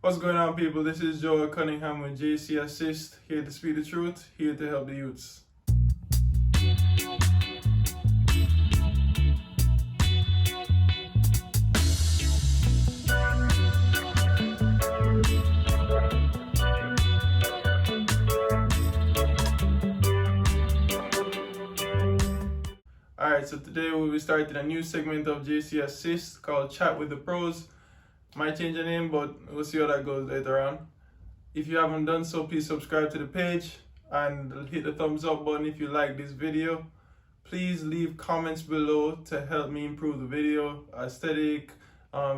What's going on, people? This is Joel Cunningham with JC Assist, here to speak the truth, here to help the youths. Alright, so today we'll be starting a new segment of JC Assist called Chat with the Pros. Might change the name, but we'll see how that goes later on. If you haven't done so, please subscribe to the page and hit the thumbs up button if you like this video. Please leave comments below to help me improve the video. Aesthetic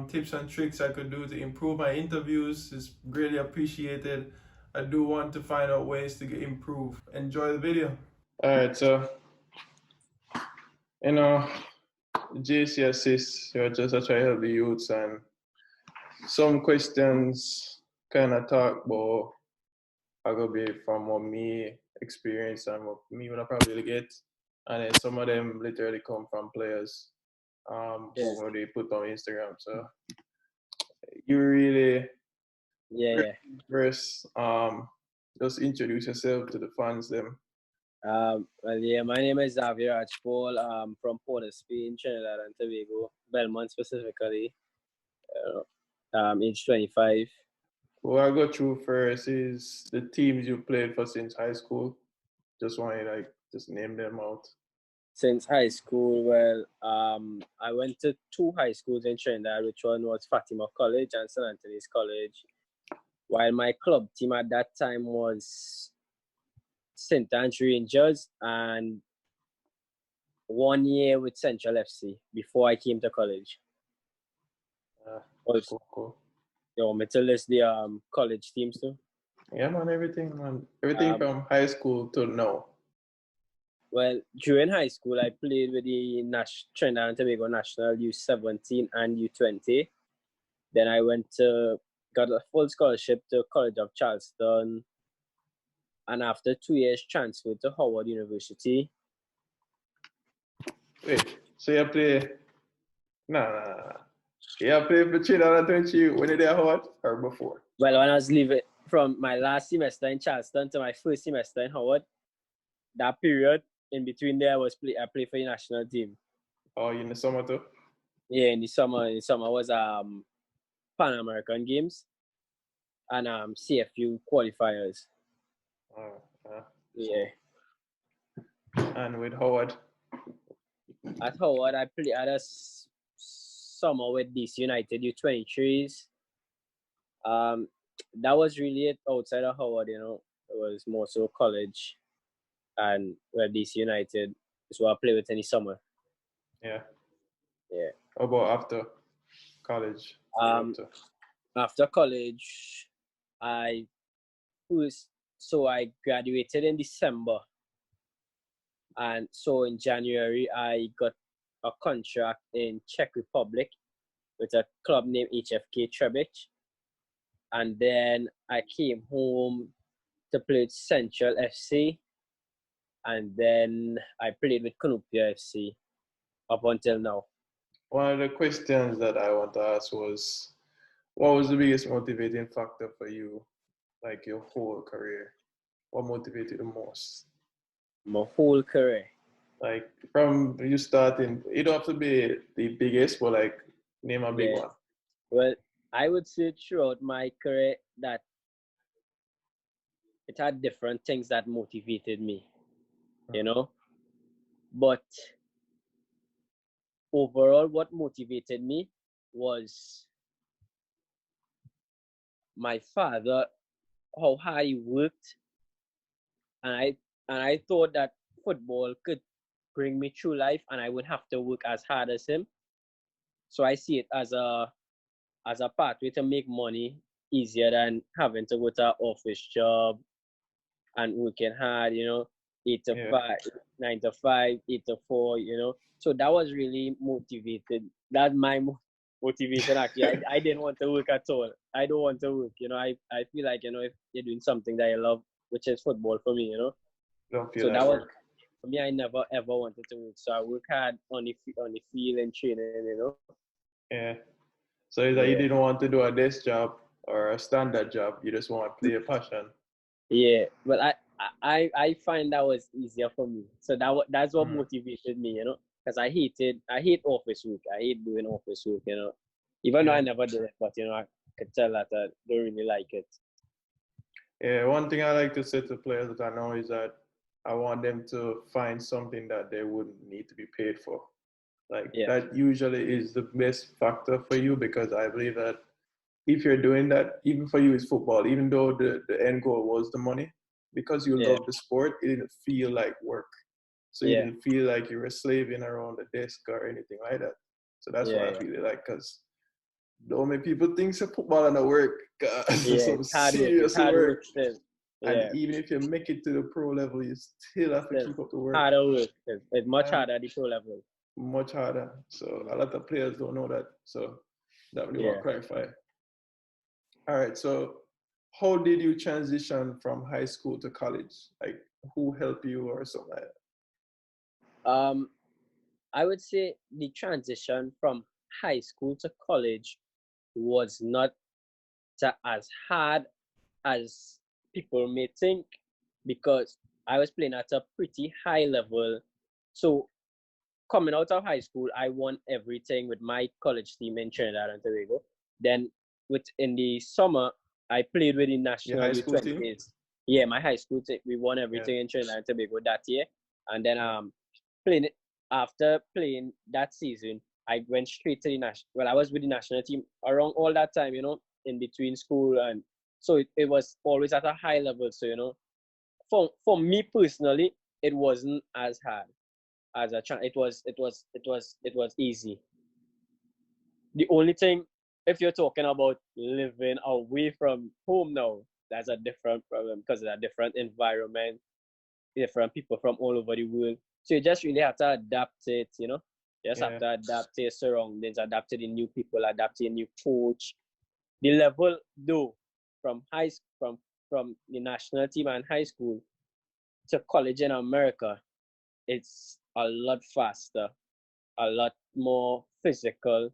tips and tricks I could do to improve my interviews is greatly appreciated. I do want to find out ways to get improved. Enjoy the video. Alright, so JC Assist, just I try to help the youths, and some questions kind of talk about I go be from what me experience and what me would probably get, and then some of them literally come from players who they put on Instagram. So you really first just introduce yourself to the fans them. My name is Xavier Rajpaul. From Port of Spain, Trinidad and Tobago, Belmont specifically. Age 25. What I go through first is the teams you played for since high school. Just want to just name them out. Since high school, well, I went to two high schools in Trinidad, which one was Fatima College and St. Anthony's College. While my club team at that time was St. Anne's Rangers, and 1 year with Central FC before I came to college. Cool. You want me to list the college teams too? Yeah, man, everything from high school to now. Well, during high school, I played with the Trinidad and Tobago National U17 and U20. Then I got a full scholarship to College of Charleston, and after 2 years, transferred to Howard University. Wait, so you play? Nah. You played for Trinidad and Tobago when you were at Howard or before? Well, when I was leaving from my last semester in Charleston to my first semester in Howard, that period in between there I played for the national team. Oh, in the summer too? Yeah, in the summer. In the summer was Pan American Games and CFU qualifiers. Yeah. And with Howard? At Howard, I played at a summer with DC United U23s. That was really it outside of Howard, It was more so college and DC United is what I play with in the summer. Yeah. How about after college? After college, I graduated in December, and so in January I got a contract in Czech Republic with a club named HFK Trebich, and then I came home to play with Central FC, and then I played with Canopia FC up until now. One of the questions that I want to ask was, what was the biggest motivating factor for you, like your whole career? What motivated you the most? My whole career? Like from you starting, it don't have to be the biggest, but like name a big one. Well, I would say throughout my career that it had different things that motivated me, But overall, what motivated me was my father, how hard he worked, and I thought that football could bring me through life, and I wouldn't have to work as hard as him. So I see it as a pathway to make money easier than having to go to an office job and working hard, 8 to 5, 9 to 5, 8 to 4, So that was really motivated. That's my motivation, actually. I didn't want to work at all. I don't want to work, I feel like, if you're doing something that you love, which is football for me, So that was, for me, I never ever wanted to work. So I work hard on the field and training, Yeah. So is that you didn't want to do a desk job or a standard job. You just want to play a passion. Yeah, but I find that was easier for me. So that's what Mm. motivated me, because I hate office work. I hate doing office work, even though I Yeah. never did it, but I could tell that I don't really like it. Yeah. One thing I like to say to players that I know is that I want them to find something that they wouldn't need to be paid for. Like Yeah, that usually is the best factor for you because I believe that if you're doing that, even for you, it's football, even though the end goal was the money, because you yeah, love the sport, it didn't feel like work. So you yeah, didn't feel like you were slaving around the desk or anything like that. So that's yeah, why I yeah. feel like, because don't make people think so football and work, cause it's Yeah, some it's hard work. It's serious hard work. work still. And Yeah, even if you make it to the pro level, you still have to still keep up the work. harder work. It's much And harder at the pro level. much harder. So a lot of players don't know that. So that really want Yeah. to clarify. All right. So how did you transition from high school to college? Like who helped you or something like Um, I would say the transition from high school to college was not as hard as people may think because I was playing at a pretty high level. So coming out of high school, I won everything with my college team in Trinidad and Tobago. Then in the summer, I played with the your national high school team? U20s. Yeah, my high school team. We won Yeah. everything in Trinidad and Tobago that year. And then Yeah. playing it after playing that season, I went straight to the national. Well, I was with the national team around all that time, in between school, and so it was always at a high level. So for me personally, it wasn't as hard as a chance. It was easy. The only thing, if you're talking about living away from home now, that's a different problem because it's a different environment, different people from all over the world. So you just really have to adapt it, You just have Yeah. to adapt to your surroundings, adapt to the new people, adapt to your new coach. The level though, from high from the national team and high school to college in America, it's a lot faster, a lot more physical.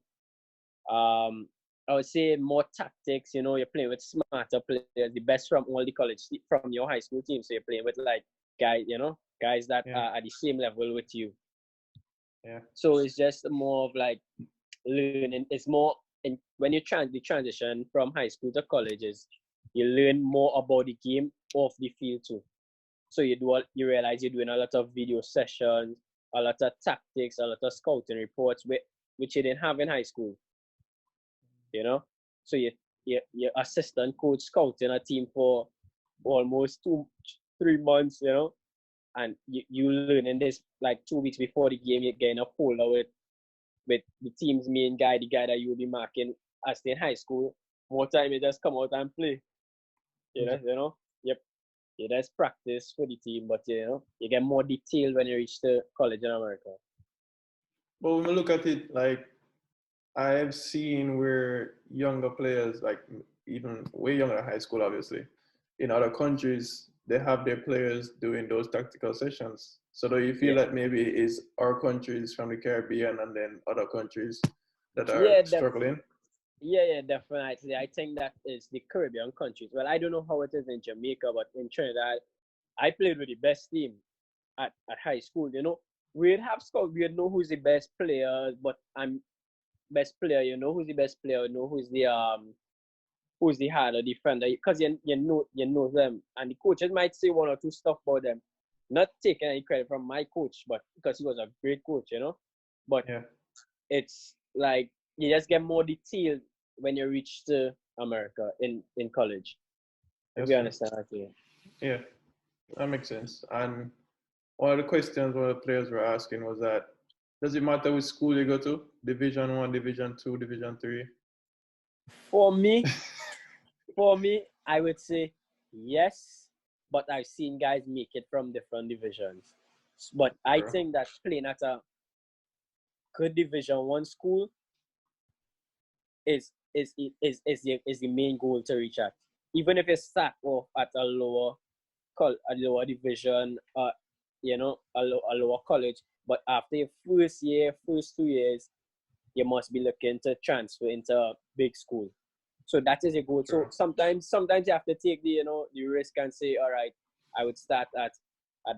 I would say more tactics. You're playing with smarter players, the best from all the from your high school team. So you're playing with like guys that Yeah. are at the same level with you. Yeah. So it's just more of like learning. It's more when you the transition from high school to colleges, you learn more about the game off the field too. So you realize you're doing a lot of video sessions, a lot of tactics, a lot of scouting reports, which you didn't have in high school. So your assistant coach scouting a team for almost 2-3 months, and you learning this like 2 weeks before the game. You're getting a folder with the team's main guy, the guy that you'll be marking as in high school. More time you just come out and play. Yep. You just practice for the team, but you get more detail when you reach the college in America. But when we look at it, like I've seen where younger players, like even way younger than high school, obviously, in other countries, they have their players doing those tactical sessions. So do you feel Yeah. like maybe it's our countries from the Caribbean and then other countries that are Yeah, struggling? yeah, definitely. I think that is the Caribbean countries. Well, I don't know how it is in Jamaica, but in Trinidad, I played with the best team at high school. We'd have scouts, we'd know who's the best player, but I'm best player. You know who's the best player. You know who's the harder defender because you know them, and the coaches might say one or two stuff about them. Not taking any credit from my coach, but because he was a great coach. But Yeah, it's like you just get more detail when you reach to America in college. If that's you true. understand that, yeah. Yeah, that makes sense. And one of the questions one of the players were asking was that, does it matter which school you go to? Division one, Division two, Division three? For me, for me, I would say yes, but I've seen guys make it from different divisions. But I True. think that playing at a good Division 1 school is the main goal to reach at. Even if you start off at a lower division, a lower college, but after your first year, first 2 years, you must be looking to transfer into a big school. So that is your goal. So Sure. sometimes you have to take the the risk and say, all right, I would start at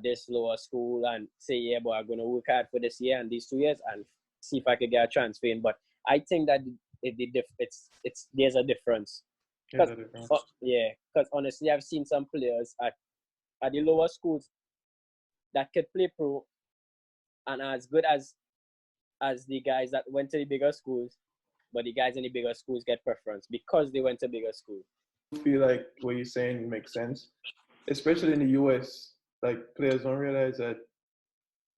this lower school and say, yeah, but I'm gonna work hard for this year and these 2 years and see if I could get a transfer in. But I think that it's there's a difference. Here's Cause the difference. because honestly, I've seen some players at the lower schools that could play pro and are as good as the guys that went to the bigger schools, but the guys in the bigger schools get preference because they went to bigger schools. I feel like what you're saying makes sense, especially in the US. Like players don't realize that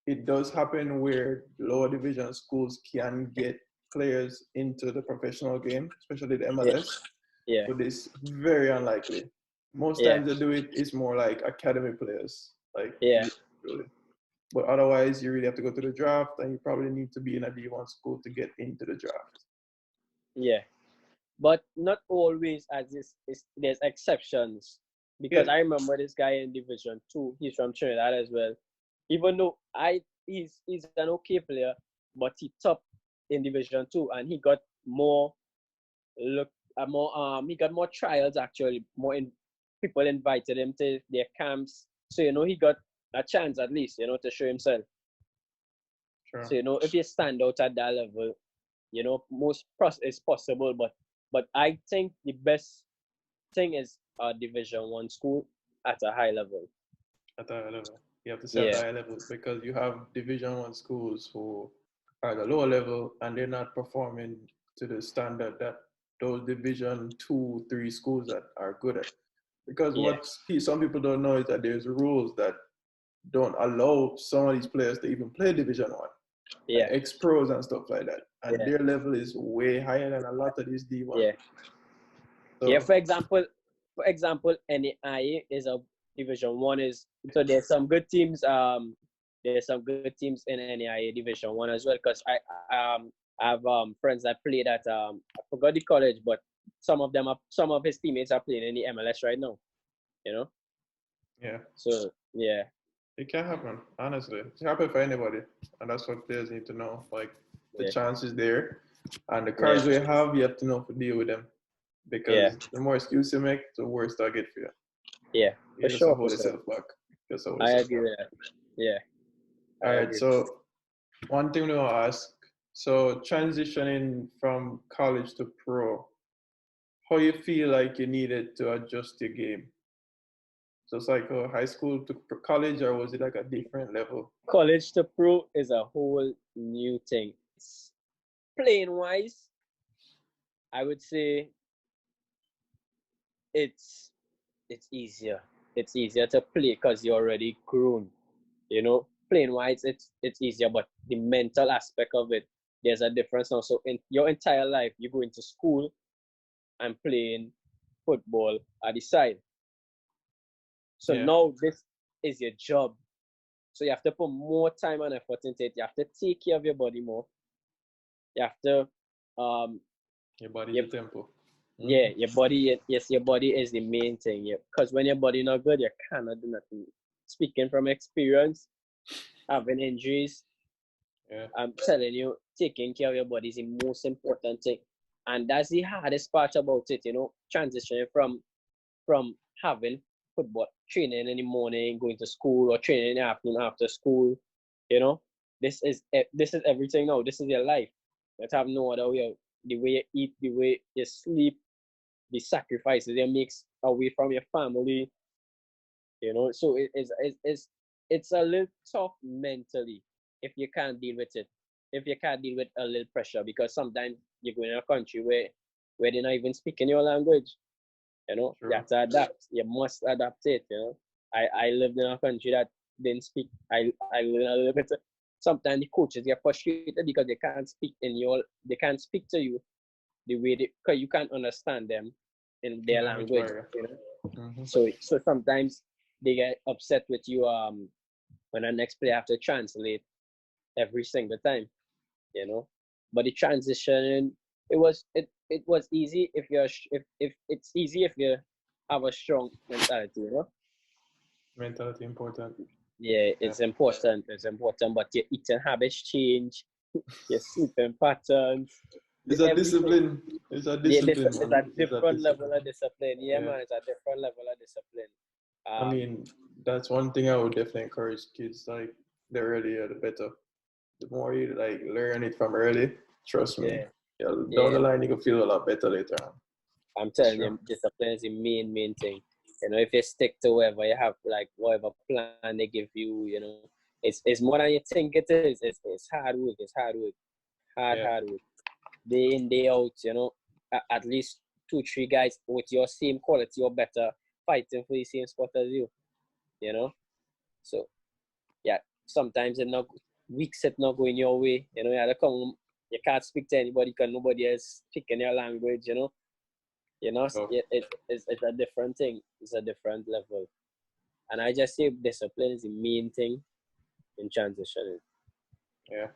it does happen where lower division schools can get players into the professional game, especially the Yeah, MLS, yeah, but it's very unlikely. Most yeah, times they do it, it's more like academy players, like yeah, usually. But otherwise, you really have to go to the draft, and you probably need to be in a D1 school to get into the draft. yeah. But not always, as there's exceptions. Yeah, Because I remember this guy in Division Two. He's from Trinidad as well. Even though he's an okay player, but he top in Division Two, and he got more look more he got more trials actually. People invited him to their camps, so he got a chance at least to show himself. So sure. if you stand out at that level, most is possible. But I think the best thing is a Division 1 school at a high level. At a high level. You have to stay at a Yeah, high level because you have Division 1 schools who are at a lower level and they're not performing to the standard that those Division 2, 3 schools that are good at. Because yeah, what some people don't know is that there's rules that don't allow some of these players to even play Division 1, like yeah, ex pros and stuff like that. And yeah, their level is way higher than a lot of these D1. yeah, yeah. So, For example, NAIA is a Division 1 is so there's some good teams in NAIA Division 1 as well because I have friends that played at I forgot the college, but some of his teammates are playing in the MLS right now. You know, yeah, so yeah, it can happen, honestly. It can happen for anybody. And that's what players need to know. Like, the yeah, chance is there. And the yeah, cards we have, you have to know to deal with them. yeah, Because the more excuse you make, the worse they'll get for you. yeah, You for just sure, hold for sure. yourself back. Just hold I yourself agree back. with that. Yeah, I All right, agree. so one thing we want to ask, so transitioning from college to pro, how you feel like you needed to adjust your game? So it's like high school to college, or was it like a different level? College to pro is a whole new thing. Playing wise, I would say it's it's easier. It's easier to play because you're already grown. Playing wise, it's easier, but the mental aspect of it, there's a difference now. So in your entire life, you go into school and playing football at the side. So Yeah, now this is your job. So you have to put more time and effort into it. You have to take care of your body more. You have to um your body's your your temple. yeah, Mm-hmm. your body, yes, your body is the main thing. Yeah, because when your body not good, you cannot do nothing. Speaking from experience, having injuries, Yeah, I'm telling you, taking care of your body is the most important thing, and that's the hardest part about it. Transitioning from having football training in the morning, going to school, or training in the afternoon after school. You know, this is everything now. This is your life. You have no other way. The way you eat, the way you sleep, the sacrifices you make away from your family. So it's a little tough mentally if you can't deal with it. If you can't deal with a little pressure, because sometimes you go in a country where they're not even speaking your language. You true. have to adapt. You must adapt it. I lived in a country that didn't speak. I learned a little bit. Sometimes the coaches get frustrated because they can't speak to you the way because you can't understand them in their Language language. barrier. Mm-hmm. So sometimes they get upset with you when the next player have to translate every single time. But the transition, it was easy if it's easy if you have a strong mentality. Mentality important. Yeah, Yeah. it's important, but your eating habits change, your sleeping patterns, It's a everything. discipline. It's a Yeah, discipline, it's a man. It's a different level discipline. of discipline. Yeah, Yeah. man, it's a different level of discipline. I mean, that's one thing I would definitely encourage kids. Like, the earlier, the better. The more you like learn it from early, trust me, Yeah, yeah, down yeah. the line you can feel a lot better later on. I'm That's telling true. you, discipline is the main thing. You know, if you stick to whatever you have, like whatever plan they give you, you know, it's more than you think it is. It's hard work. It's hard work. Yeah. Hard work. Day in, day out, you know, at least 2, 3 guys with your same quality or better fighting for the same spot as you know. So yeah, sometimes it not weeks it not going your way. You know, you have to come home, you can't speak to anybody because nobody else speaking your language, you know. You know, Oh, it's a different thing. It's a different level. And I just say discipline is the main thing in transitioning. yeah.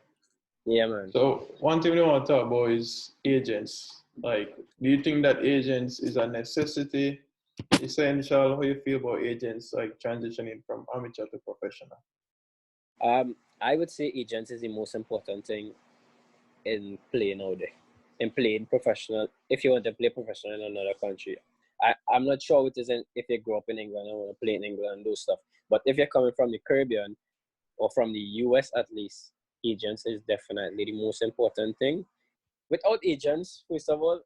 Yeah, man. So one thing we want to talk about is agents. Like, do you think that agents is a necessity, essential? How you feel about agents like transitioning from amateur to professional? I would say agents is the most important thing in playing out there, in playing professional. If you want to play professional in another country, I'm not sure it isn't if you grow up in England and want to play in England and do stuff. But if you're coming from the Caribbean or from the US at least, agents is definitely the most important thing. Without agents, first of all,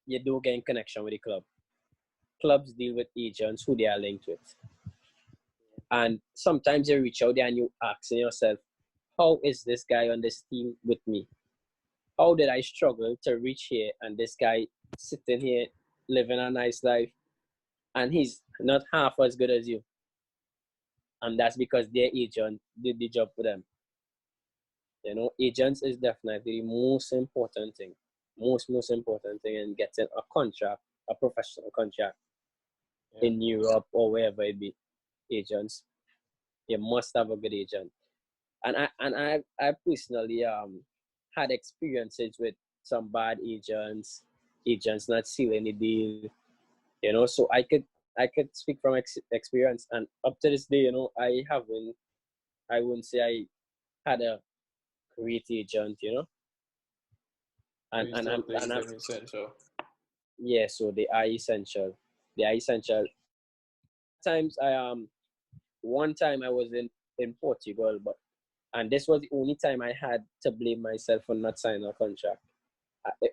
you do get in connection with the club. Clubs deal with agents who they are linked with. And sometimes you reach out there and you asking yourself, how is this guy on this team with me? How did I struggle to reach here and this guy sitting here living a nice life and he's not half as good as you? And that's because their agent did the job for them. You know, agents is definitely the most important thing. Most important thing in getting a contract, a professional contract Yeah. in Europe or wherever it be. Agents, you must have a good agent. And I personally had experiences with some bad agents not sealing the deal, you know. So I could speak from experience, and up to this day, you know, I wouldn't say I had a great agent, you know. So And you and still I'm think and I'm them essential? yeah. So they are essential. They are essential. Times one time I was in Portugal, but and this was the only time I had to blame myself for not signing a contract.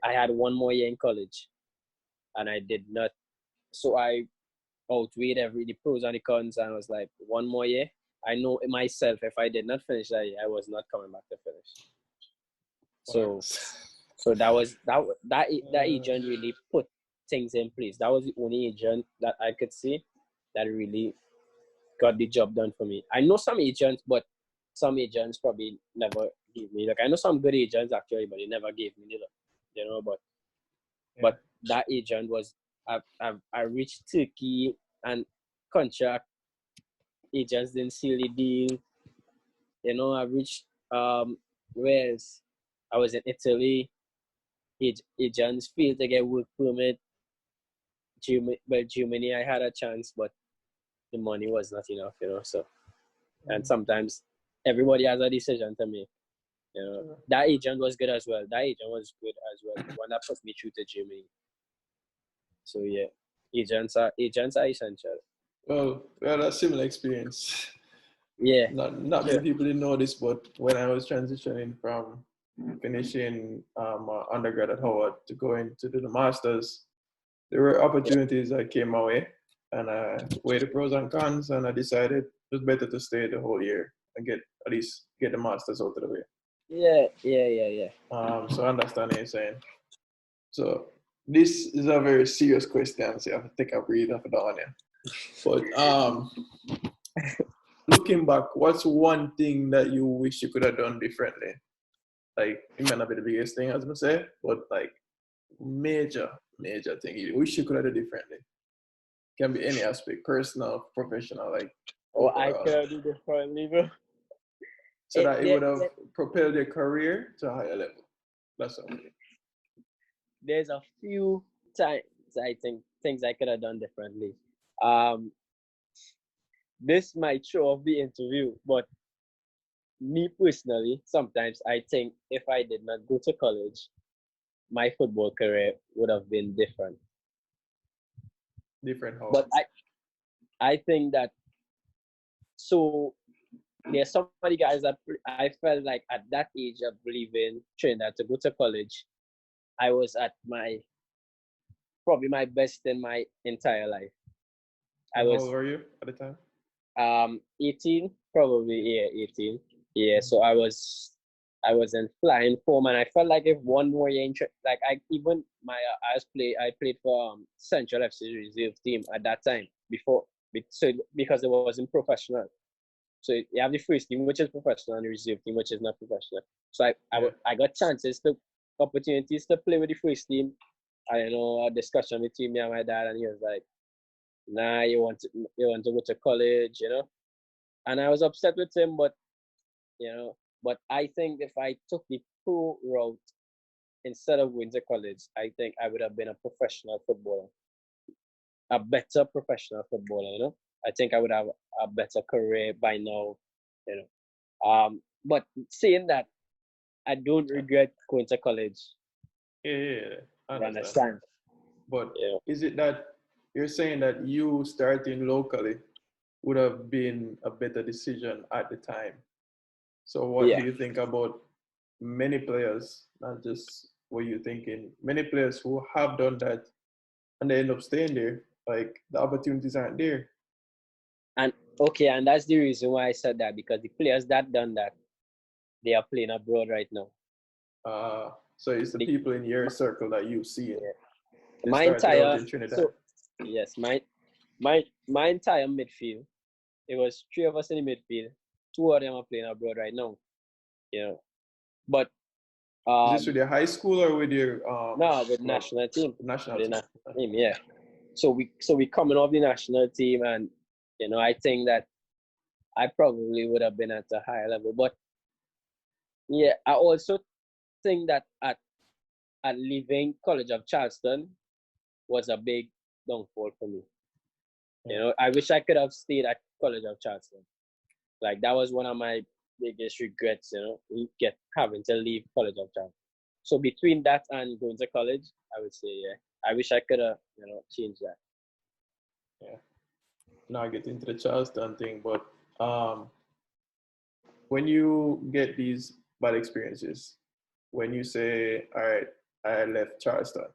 I had one more year in college, and I did not. So I outweighed every the pros and the cons, and I was like, one more year. I know myself if I did not finish that year, I was not coming back to finish. So Works. so that agent really put things in place. That was the only agent that I could see that really got the job done for me. I know some agents, but some agents probably never gave me. Like I know some good agents actually, but they never gave me the look, you know. Yeah. But that agent was I reached Turkey and contract agents didn't seal the deal. You know, I reached where's I was in Italy. Agents failed to get work permit. Germany, I had a chance, but the money was not enough, you know. So and sometimes everybody has a decision to make. You know, Yeah. that agent was good as well. That agent was good as well. The one that put me through to Germany. So yeah, agents are essential. Well, we had a similar experience. Yeah, Not many sure. people didn't know this, but when I was transitioning from finishing undergrad at Howard to going to do the masters, there were Yeah, opportunities that came my way, and I weighed the pros and cons, and I decided it was better to stay the whole year and get at least get the masters out of the way. yeah. So I understand what you're saying. So this is a very serious question, so you have to take a breather for that one. Yeah. But looking back, what's one thing that you wish you could have done differently? Like it might not be the biggest thing, as I say, but like major thing you wish you could have done differently. Can be any aspect, personal, professional, like Oh, I overall, could do differently, bro. so that it There, would have there, propelled your career to a higher level. That's all. there's a few times I think things I could have done differently. Um, this might show off the interview, but me personally, sometimes I think if I did not go to college, my football career would have been different. Different how? But I think that, so there's some of the guys that I felt like at that age of leaving Trinidad to go to college, I was at probably my best in my entire life. I And how was old were you at the time? 18, probably, yeah, 18. Yeah, so I was in flying form, and I felt like if one more year, like I even my I played for Central FC reserve team at that time so because it wasn't professional. So you have the first team, which is professional, and the reserve team, which is not professional. So I got opportunities to play with the first team. I know a discussion between me and my dad, and he was like, "Nah, you want to go to college, you know." And I was upset with him, but I think if I took the pro route instead of going to college, I think I would have been a professional footballer, a better professional footballer, you know. I think I would have a better career by now, you know. But saying that, I don't regret going to college. Yeah, I You understand. understand? But Yeah. is it that you're saying that you starting locally would have been a better decision at the time? So what do Yeah. you think about many players, not just what you're thinking, many players who have done that and they end up staying there, like the opportunities aren't there? And okay, and that's the reason why I said that, because the players that done that, they are playing abroad right now. So it's the The, people in your circle that you see it. yeah. They My started out entire in Trinidad. so yes, my entire midfield. It was three of us in the midfield. Two of them are playing abroad right now. You know, but Is this with your high school or with your no, with club? national team, National with the team. national team, yeah. So we coming off the national team, and I think that I probably would have been at a higher level. But yeah, I also think that at leaving College of Charleston was a big downfall for me. You know, I wish I could have stayed at College of Charleston. Like that was one of my biggest regrets, having to leave College of Charleston. So between that and going to college, I would say, yeah, I wish I could have, changed that. Yeah. Now I get into the Charleston thing, but when you get these bad experiences, when you say, "All right, I left Charleston,"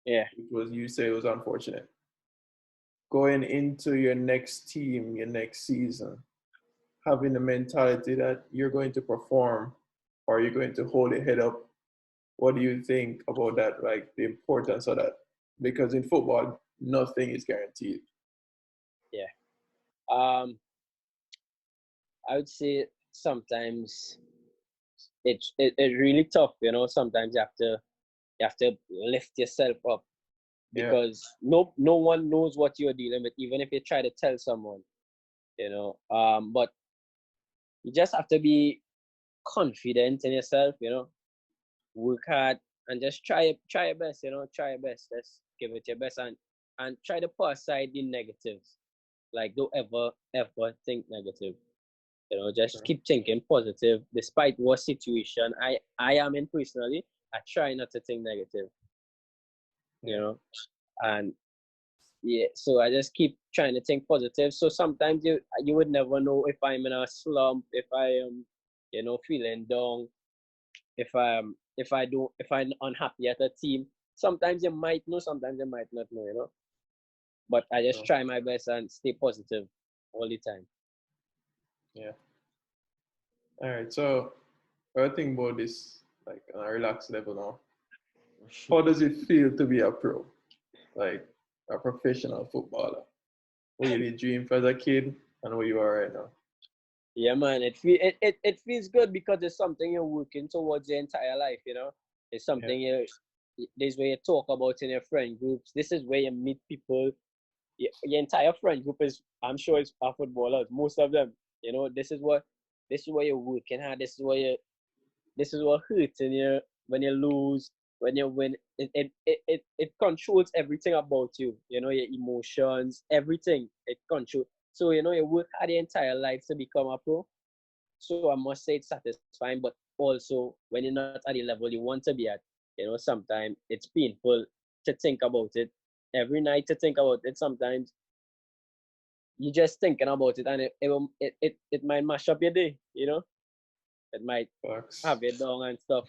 Yeah. you say it was unfortunate. Going into your next team, your next season, having the mentality that you're going to perform or you're going to hold your head up. What do you think about that? Like the importance of that? Because in football, nothing is guaranteed. Yeah. Um, I would say sometimes it's really tough, Sometimes you have to lift yourself up, Yeah. because no one knows what you're dealing with, even if you try to tell someone, But you just have to be confident in yourself, work hard and just try your best, try your best. Just give it your best, and try to put aside the negatives. Like don't ever think negative. Just keep thinking positive despite what situation I am in personally. I try not to think negative, and yeah, so I just keep trying to think positive. So sometimes you would never know if I'm in a slump, if I am, feeling down, if I'm unhappy at a team. Sometimes you might know, sometimes you might not know. But I just try my best and stay positive all the time. Yeah. All right. So I think about this like on a relaxed level now. How does it feel to be a pro? Like a professional footballer? What you did dream for as a kid and where you are right now? Yeah, man. It feels good because it's something you're working towards your entire life. It's Yeah. something this is where you talk about in your friend groups. This is where you meet people. Your entire friend group is, I'm sure, it's are footballers. Most of them. This is what you're working hard. This is what hurts in you when you lose, when you win. It controls everything about you. Your emotions, everything. It controls. So you work hard your entire life to become a pro. So I must say it's satisfying, but also when you're not at the level you want to be at, Sometimes it's painful to think about it every night, to think about it. Sometimes you're just thinking about it, and it might mash up your day. It might have you down and stuff.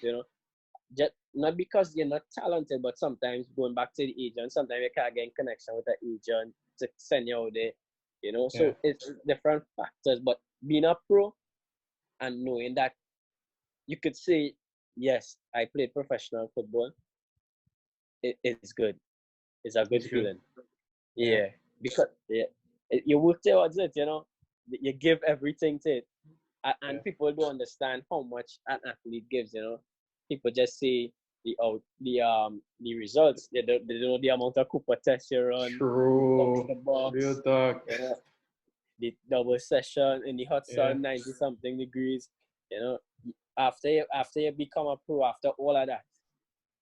Just not because you're not talented, but sometimes going back to the agent, sometimes you can't get in connection with the agent to send you out there. So it's different factors. But being a pro and knowing that you could say, yes, I played professional football, it's good. It's a good feeling. Yeah. Because you work towards it, you give everything to it. And people don't understand how much an athlete gives, People just say the results. They don't know the amount of Cooper tests you run. True. The box, Real talk. the double session in the hot sun, 90-something degrees. After you become a pro, after all of that,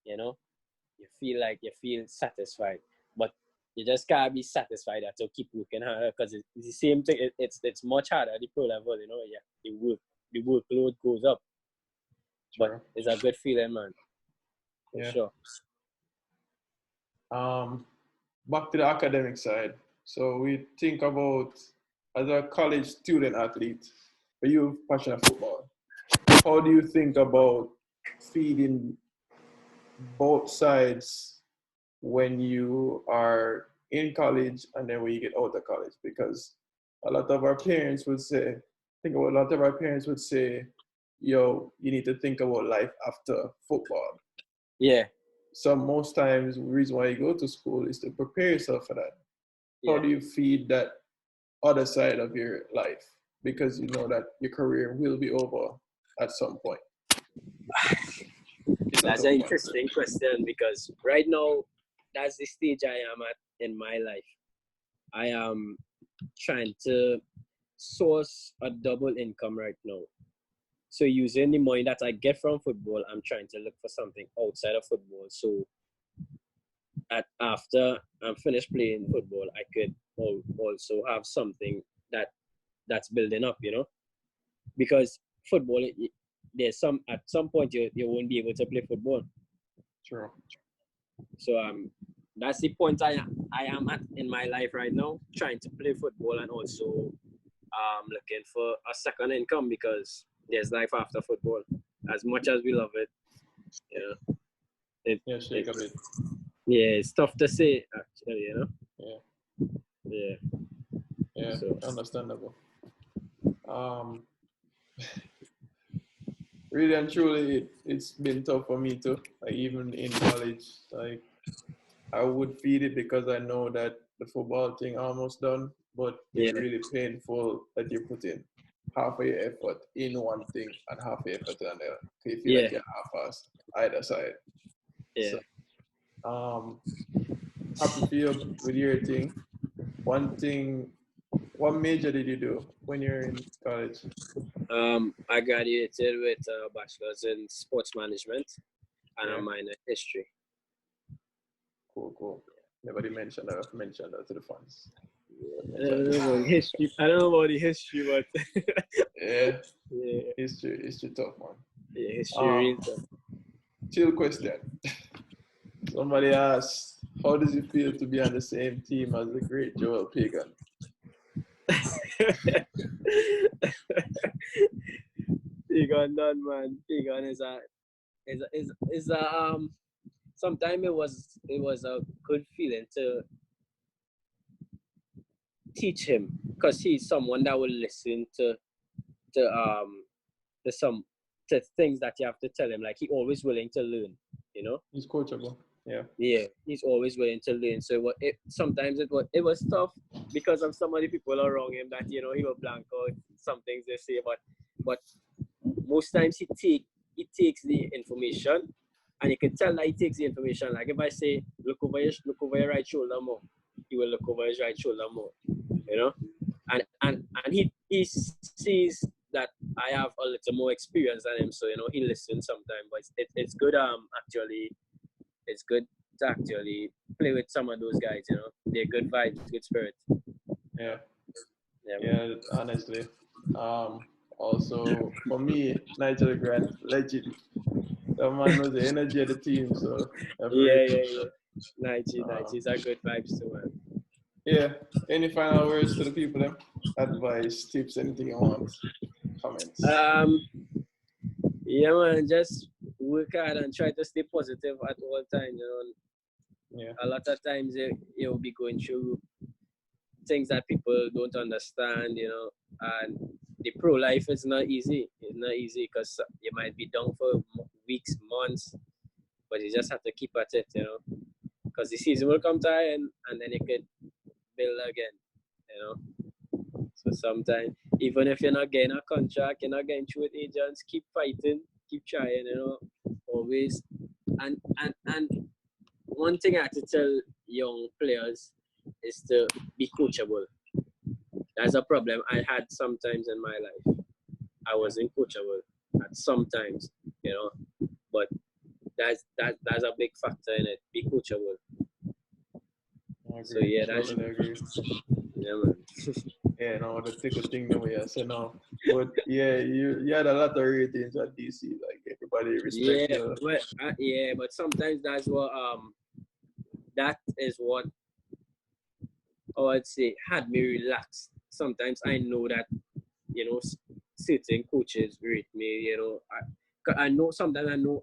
you feel satisfied. But you just can't be satisfied at all. Keep working harder, because it's the same thing. It's much harder at the pro level, the workload goes up. But it's a good feeling, man. For sure. Back to the academic side. So we think about, as a college student athlete, are you passionate football? How do you think about feeding both sides when you are in college and then when you get out of college? Because a lot of our parents would say, yo, you need to think about life after football. Yeah. So most times the reason why you go to school is to prepare yourself for that. How do you feed that other side of your life? Because you know that your career will be over at some point. That's an interesting question, because right now, that's the stage I am at in my life. I am trying to source a double income right now. So using the money that I get from football, I'm trying to look for something outside of football. So after I'm finished playing football, I could also have something that's building up, because football, at some point you won't be able to play football. True. So that's the point I am at in my life right now, trying to play football and also looking for a second income, because there's life after football. As much as we love it, it's tough to say, actually, Yeah, so understandable. Really and truly, it's been tough for me too. Like even in college, like I would feed it because I know that the football thing almost done, but it's really painful that you put in half of your effort in one thing and half your effort in another. So you feel like you're half-assed either side. Yeah. So, happy for you with your thing. What major did you do when you're in college? I graduated with a bachelor's in sports management and a minor in history. Cool. Nobody mentioned that. I've mentioned that to the fans. I don't know about history. I don't know about the history, but history tough, man. Yeah, history real tough. Chill question. Somebody asked, how does it feel to be on the same team as the great Joel Pagan? Pagan done, man. Pagan is a sometimes it was a good feeling to teach him, because he's someone that will listen to things that you have to tell him. Like, he's always willing to learn, He's coachable. Yeah, he's always willing to learn. So sometimes it was tough because of some of the people around him that he will blank out some things they say, but most times he takes the information, and you can tell that he takes the information. Like, if I say look over your right shoulder more, he will look over his right shoulder more, and he sees that I have a little more experience than him, so he listens sometimes. But it's good actually. It's good to actually play with some of those guys, They're good vibes, good spirit. Yeah, honestly. Also, for me, Nigel Grant, legend. That man was the energy of the team, so that's Yeah, great. yeah, yeah. 90, 90 is a good vibes too, man. Yeah. Any final words to the people? Them? Advice, tips, anything you want? Comments. Um, yeah, man, just work hard and try to stay positive at all times. You know, Yeah. a lot of times you'll be going through things that people don't understand. You know, and the pro life is not easy. It's not easy because you might be down for weeks, months, but you just have to keep at it. You know, because the season will come to an end, and then you could build again. You know, so sometimes even if you're not getting a contract, you're not getting through with agents, keep fighting, keep trying. You know, always. And one thing I have to tell young players is to be coachable. That's a problem I had sometimes in my life. I wasn't coachable at sometimes, you know, but that's a big factor in it. Be coachable. I So agree. yeah, that's Totally agree. yeah, man. Yeah, no, the tickle thing the way I said no. But yeah, you had a lot of ratings at DC. Like everybody respect Yeah, you. but sometimes that is what I would say had me relaxed. Sometimes I know that you know certain coaches rate me. You know, I know sometimes I know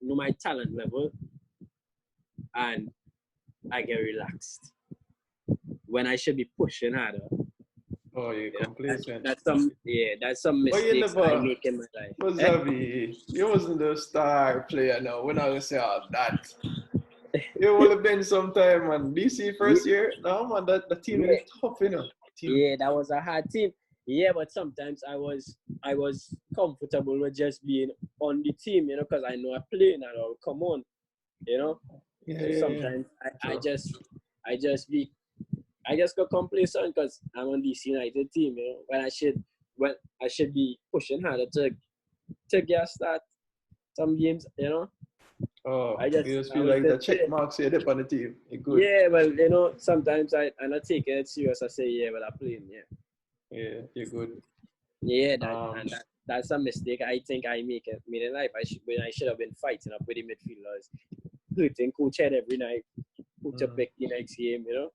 my talent level and I get relaxed when I should be pushing harder. Oh, you're You know, complacent. that's some But you mistakes I never, make in my life. but Eh? Xavi, you wasn't the star player now. We're not gonna say all that. You would have been sometime man. DC Yeah, first year. No man, that the team yeah, is tough, you know. Team. yeah, that was a hard team. Yeah, but sometimes I was comfortable with just being on the team, you know, because I know I play and I'll come on, you know. Yeah, So yeah, yeah. sometimes I True. just I just be I just got complacent because I'm on DC United team, you know, when I should be pushing harder to get start some games, you know. Oh, you just I feel was like the just check there. marks here up on the team. You're good. Yeah, well, you know, sometimes I'm not taking it serious. I say, yeah, well, I'm playing, yeah. Yeah, you're good. Yeah, Um, that's a mistake I think I made in life. When I should have been fighting up with the midfielders, hurting coach head every night, coach up mm. back the next game, you know.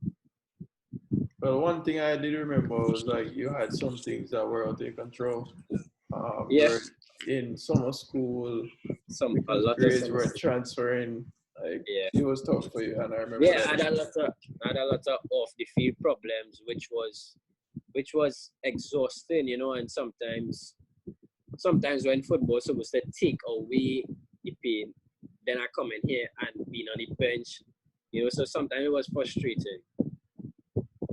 Well, one thing I did remember was like you had some things that were out of your control. You Yeah, were in summer school a because lot of grades some. weren't transferring. Like Yeah, it was tough for you, and I remember yeah, that. I had a lot of off the field problems, which was exhausting, you know, and sometimes when football supposed to take away the pain, then I come in here and being on the bench, you know, so sometimes it was frustrating,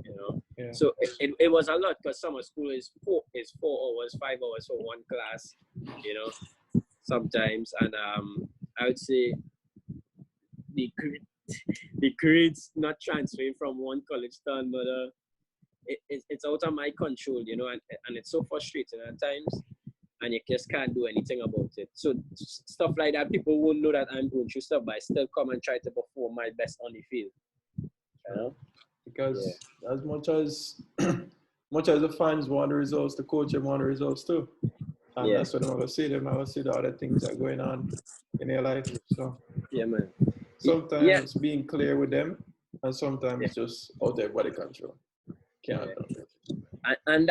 you know. Yeah. So it was a lot because summer school is 4 hours, 5 hours for one class, you know, sometimes. And I would say the the grades not transferring from one college to another, it's out of my control, you know, and it's so frustrating at times. And you just can't do anything about it. So stuff like that, people won't know that I'm going through stuff, but I still come and try to perform my best on the field. You True. know? Yeah. Because as much as much as the fans want the results, the coach want the results too. And Yeah. that's what I'm gonna say. Them, I'm gonna see the other things that are going on in their life. So Yeah, man. Yeah. sometimes being clear with them, and Yeah. sometimes just out of their body control. Can't Yeah. do it. And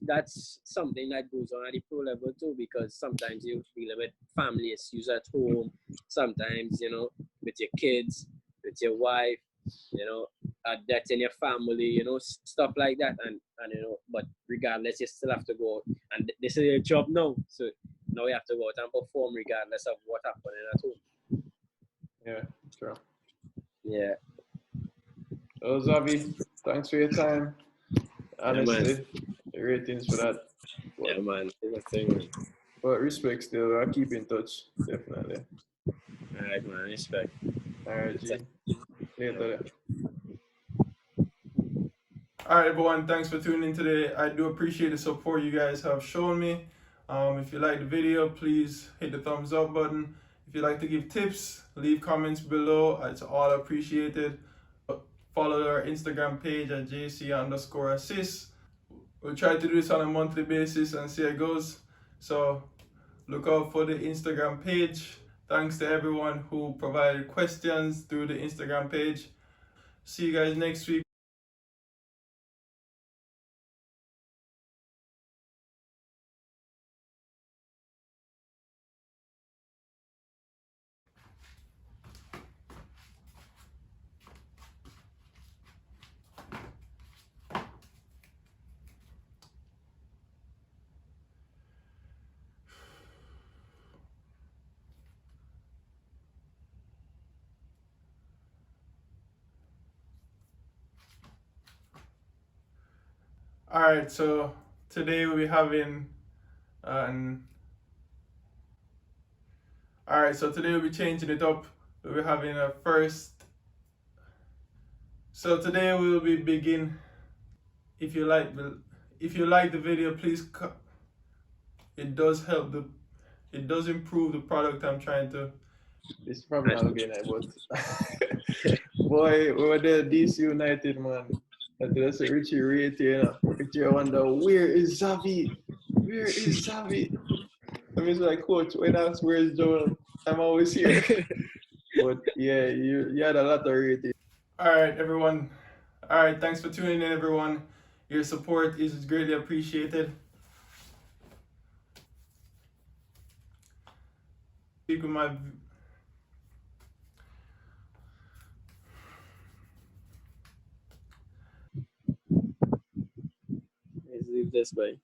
that's something that goes on at the pro level too, because sometimes you deal with family issues at home, sometimes, you know, with your kids, with your wife, you know, a death in your family, you know, stuff like that. And you know, but regardless, you still have to go out. And this is your job now. So now you have to go out and perform regardless of what happened at home. Yeah, true. Yeah. Well, Zavi, thanks for your time. Yeah, man. Honestly, the ratings for that. Yeah, But man. Thing. but respect still. I keep in touch. Definitely. All right, man. Respect. All right, G. Later. Alright, everyone, thanks for tuning in today. I do appreciate the support you guys have shown me. If you like the video, please hit the thumbs up button. If you'd like to give tips, leave comments below. It's all appreciated. Follow our Instagram page at JC_assist. We'll try to do this on a monthly basis and see how it goes. So look out for the Instagram page. Thanks to everyone who provided questions through the Instagram page. See you guys next week. Alright, so today we'll be having Alright, so today we'll be changing it up. We'll be having a first. So today we will be begin. If you like the video, please. It does help it does improve the product I'm trying to. It's probably not looking at, but boy, we were there, DC United, man. That's a Richie Rate, you know. Richie, I wonder, where is Xavi? Where is Xavi? I mean, it's like, coach, when I ask where is Joel, I'm always here. But yeah, you had a lot of rating. Alright, everyone. Alright, thanks for tuning in, everyone. Your support is greatly appreciated. Speak with my. Let's leave this way.